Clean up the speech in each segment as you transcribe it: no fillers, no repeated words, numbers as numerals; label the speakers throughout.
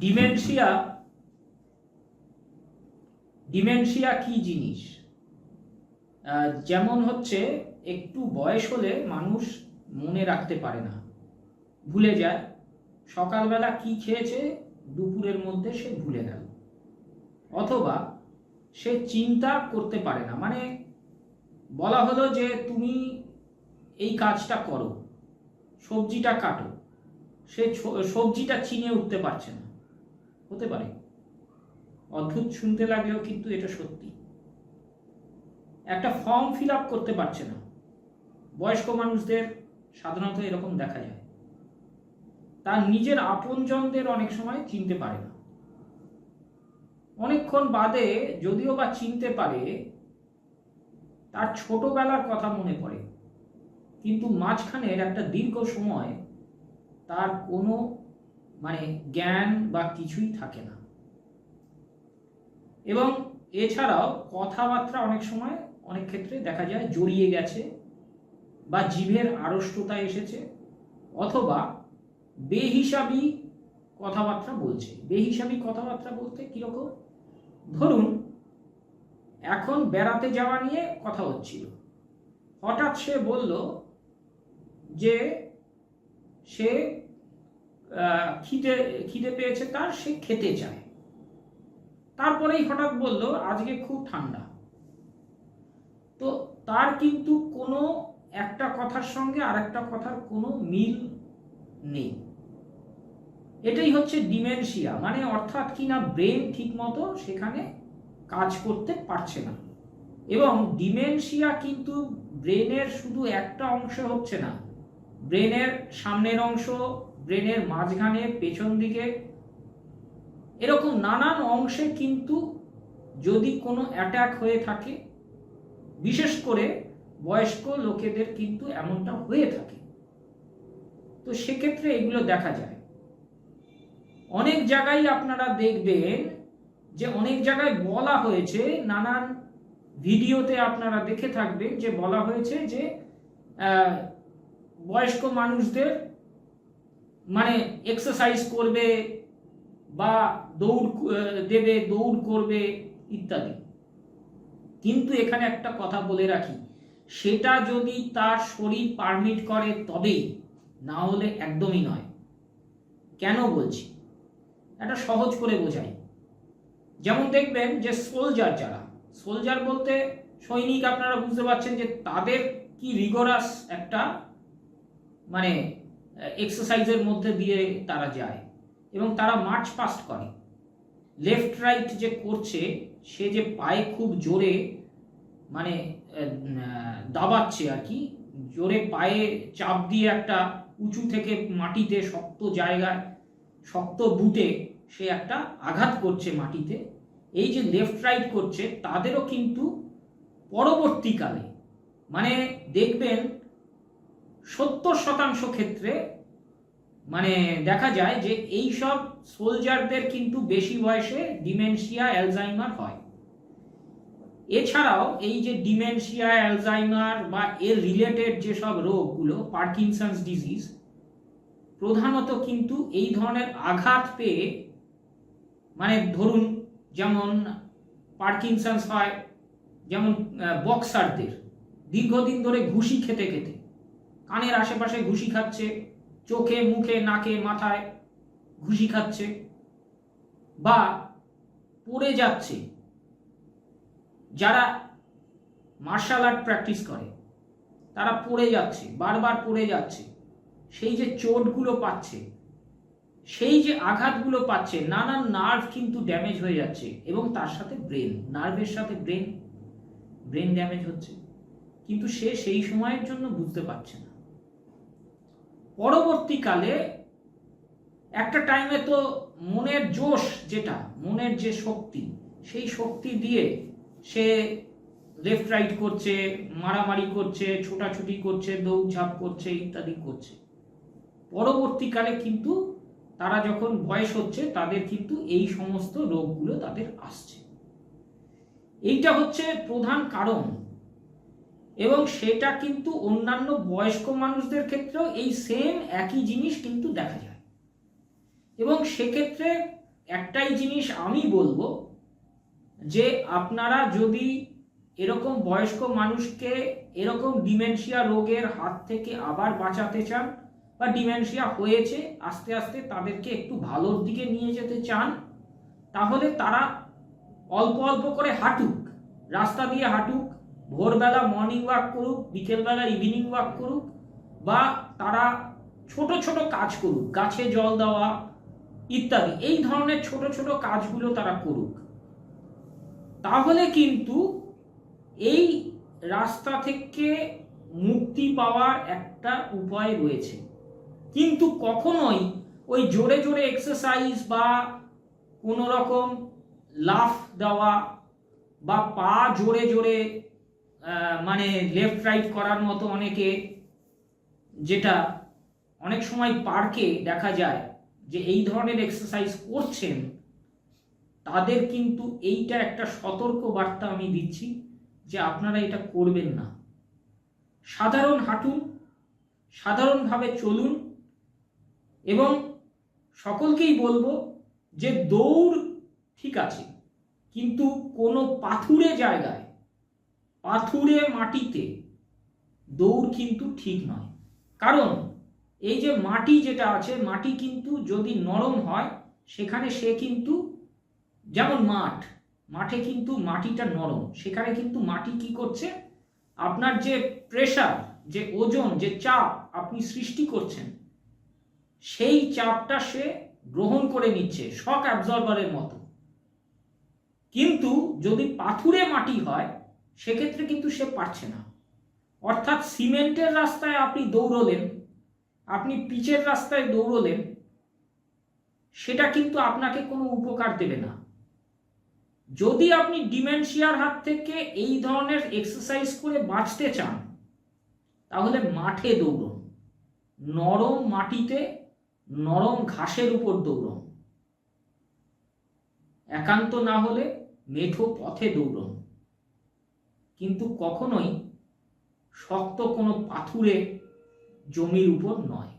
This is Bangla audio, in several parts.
Speaker 1: ডিমেনশিয়া ডিমেনশিয়া কি জিনিস? যেমন হচ্ছে একটু বয়স হলে মানুষ মনে রাখতে পারে না, ভুলে যায়। সকালবেলা কি খেয়েছে দুপুরের মধ্যে সে ভুলে গেল, অথবা সে চিন্তা করতে পারে না। মানে বলা হলো যে তুমি এই কাজটা করো, সবজিটা কাটো, সে সবজিটা চিনে উঠতে পারছে না। হতে পারে, অদ্ভুত শুনতে লাগলেও কিন্তু এটা সত্যি। একটা ফর্ম ফিল আপ করতে পারছে না, বয়স্ক মানুষদের সাধারণত এরকম দেখা যায়। তার নিজের আপনজনদের অনেক সময় চিনতে পারে না, অনেকক্ষণ বাদে যদিও বা চিনতে পারে, তার ছোটবেলার কথা মনে পড়ে, কিন্তু মাঝখানের একটা দীর্ঘ সময় তার কোনো জ্ঞান বা কিছুই থাকে না। এবং এছাড়াও কথাবার্তা অনেক সময় অনেক ক্ষেত্রে দেখা যায় জড়িয়ে গেছে, বা জিভের আড়ষ্টতা এসেছে, অথবা বেহিসাবি কথাবার্তা বলছে। বেহিসাবি কথাবার্তা বলতে কিরকম? ধরুন এখন বেড়াতে যাওয়া নিয়ে কথা হচ্ছিল, হঠাৎ সে বলল যে সে খিদে পেয়েছে, তার সে খেতে চায়। তারপরেই হঠাৎ বলল আজকে খুব ঠান্ডা। তো তার কিন্তু কোনো একটা কথার সঙ্গে আরেকটা কথার কোনো মিল নেই। এটাই হচ্ছে ডিমেনশিয়া। অর্থাৎ কি না, ব্রেন ঠিক মতো সেখানে কাজ করতে পারছে না। এবং ডিমেনশিয়া কিন্তু ব্রেনের শুধু একটা অংশ হচ্ছে না, ব্রেনের সামনের অংশ, ব্রেনের মাঝখানে, পেছন দিকে, এরকম নানান অংশে কিন্তু যদি কোনো অ্যাটাক হয়ে থাকে, বিশেষ করে বয়স্ক লোকেদের কিন্তু এমনটা হয়ে থাকে। তো সেক্ষেত্রে এগুলো দেখা যায়। অনেক জায়গায় আপনারা দেখবেন যে অনেক জায়গায় বলা হয়েছে, নানান ভিডিওতে আপনারা দেখে থাকবেন যে বলা হয়েছে যে বয়স্ক মানুষদের এক্সারসাইজ করবে বা দৌড় দেবে, দৌড় করবে ইত্যাদি। কিন্তু এখানে একটা কথা বলে রাখি, সেটা যদি তার শরীর পারমিট করে তবেই, না হলে একদমই নয়। কেন বলছি? এটা সহজ করে বোঝাই। যেমন দেখবেন যে সোলজার বলতে সৈনিক, আপনারা বুঝতে পারছেন যে তাদের কি রিগোরাস একটা এক্সারসাইজের মধ্যে দিয়ে তারা যায়, এবং তারা মার্চ পাস্ট করে। লেফট রাইট যে করছে, সে যে পায়ে খুব জোরে দাবাচ্ছে আর কি, জোরে পায়ে চাপ দিয়ে একটা উঁচু থেকে মাটিতে শক্ত জায়গায়, শক্ত বুটে সে একটা আঘাত করছে মাটিতে। এই যে লেফট রাইট করছে, তাদেরও কিন্তু পরবর্তীকালে দেখবেন 70% ক্ষেত্রে দেখা যায় যে এই সব সোলজারদের কিন্তু বেশি বয়সে ডিমেনশিয়া, অ্যালজাইমার হয়। এছাড়াও এই যে ডিমেনশিয়া, অ্যালজাইমার বা এর রিলেটেড যেসব রোগগুলো, পার্কিনসন্স ডিজিজ, প্রধানত কিন্তু এই ধরনের আঘাত পেয়ে, ধরুন যেমন পার্কিনসন্স হয় যেমন বক্সারদের, দীর্ঘদিন ধরে ঘুষি খেতে খেতে কানের আশেপাশে ঘুষি খাচ্ছে, চোখে, মুখে, নাকে, মাথায় ঘুষি খাচ্ছে, বা পড়ে যাচ্ছে। যারা মার্শাল আর্ট প্র্যাকটিস করে তারা পড়ে যাচ্ছে, বারবার পড়ে যাচ্ছে, সেই যে চোটগুলো পাচ্ছে, সেই যে আঘাতগুলো পাচ্ছে, নানান নার্ভ কিন্তু ড্যামেজ হয়ে যাচ্ছে, এবং তার সাথে ব্রেন, নার্ভের সাথে ব্রেন ড্যামেজ হচ্ছে, কিন্তু সে সেই সময়ের জন্য বুঝতে পারছে না। পরবর্তীকালে একটা টাইমে তো মনের জোশ, যেটা মনের যে শক্তি, সেই শক্তি দিয়ে সে লেফট রাইট করছে, মারামারি করছে, ছোটাছুটি করছে, দৌড়ঝাঁপ করছে ইত্যাদি করছে। পরবর্তীকালে কিন্তু তারা যখন বয়স হচ্ছে, তাদের কিন্তু এই সমস্ত রোগগুলো তাদের আসছে। এইটা হচ্ছে প্রধান কারণ, এবং সেটা কিন্তু অন্যান্য বয়স্ক মানুষদের ক্ষেত্রেও এই সেম একই জিনিস কিন্তু দেখা যায়। এবং সেক্ষেত্রে একটাই জিনিস আমি বলবো, যে আপনারা যদি এরকম বয়স্ক মানুষকে এরকম ডিমেনশিয়া রোগের হাত থেকে আবার বাঁচাতে চান, বা ডিমেনশিয়া হয়েছে আস্তে আস্তে তাদেরকে একটু ভালোর দিকে নিয়ে যেতে চান, তাহলে তারা অল্প অল্প করে হাঁটুক, রাস্তা দিয়ে হাঁটুক, ভোরবেলা মর্নিং ওয়াক করুক, বিকেলবেলা ইভিনিং ওয়াক করুক, বা তারা ছোট ছোট কাজ করুক, গাছে জল দেওয়া ইত্যাদি, এই ধরনের ছোট ছোট কাজগুলো তারা করুক। তাহলে কিন্তু এই রাস্তা থেকে মুক্তি পাওয়ার একটা উপায় রয়েছে। কিন্তু কখনোই ওই জোরে জোরে এক্সারসাইজ বা কোনো রকম লাফ দেওয়া বা পা জোরে জোরে মানে লেফট রাইট করার মতো অনেকে, যেটা অনেক সময় পার্কে দেখা যায় যে এই ধরনের এক্সারসাইজ করছেন, তাদের কিন্তু এইটা একটা সতর্ক বার্তা আমি দিচ্ছি যে আপনারা এটা করবেন না। সাধারণ হাঁটুন, সাধারণভাবে চলুন, এবং সকলকেই বলবো যে দৌড় ঠিক আছে, কিন্তু কোনো পাথুরে জায়গায়, পাথুরে মাটিতে দৌড় কিন্তু ঠিক নয়। কারণ এই যে মাটি যেটা আছে, মাটি কিন্তু যদি নরম হয় সেখানে সে কিন্তু, যেমন মাঠে কিন্তু মাটিটা নরম, সেখানে কিন্তু মাটি কি করছে, আপনার যে প্রেসার, যে ওজন, যে চাপ আপনি সৃষ্টি করছেন, সেই চাপটা সে গ্রহণ করে নিচ্ছে শক অ্যাবজর্বারের মতো। কিন্তু যদি পাথুরে মাটি হয় সেক্ষেত্রে কিন্তু সে পারছে না। অর্থাৎ সিমেন্টের রাস্তায় আপনি দৌড়লেন, আপনি পিচের রাস্তায় দৌড়লেন, সেটা কিন্তু আপনাকে কোনো উপকার দেবে না। যদি আপনি ডিমেনশিয়ার হাত থেকে এই ধরনের এক্সারসাইজ করে বাঁচতে চান, তাহলে মাঠে দৌড়ুন, নরম মাটিতে, নরম ঘাসের উপর দৌড়ুন, একান্ত না হলে মেঠো পথে দৌড়ুন, কিন্তু কখনোই শক্ত কোনো পাথুরে জমির উপর নয়।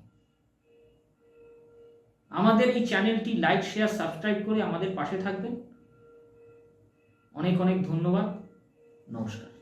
Speaker 1: আমাদের এই চ্যানেলটি লাইক, শেয়ার, সাবস্ক্রাইব করে আমাদের পাশে থাকবেন। অনেক অনেক ধন্যবাদ। নমস্কার।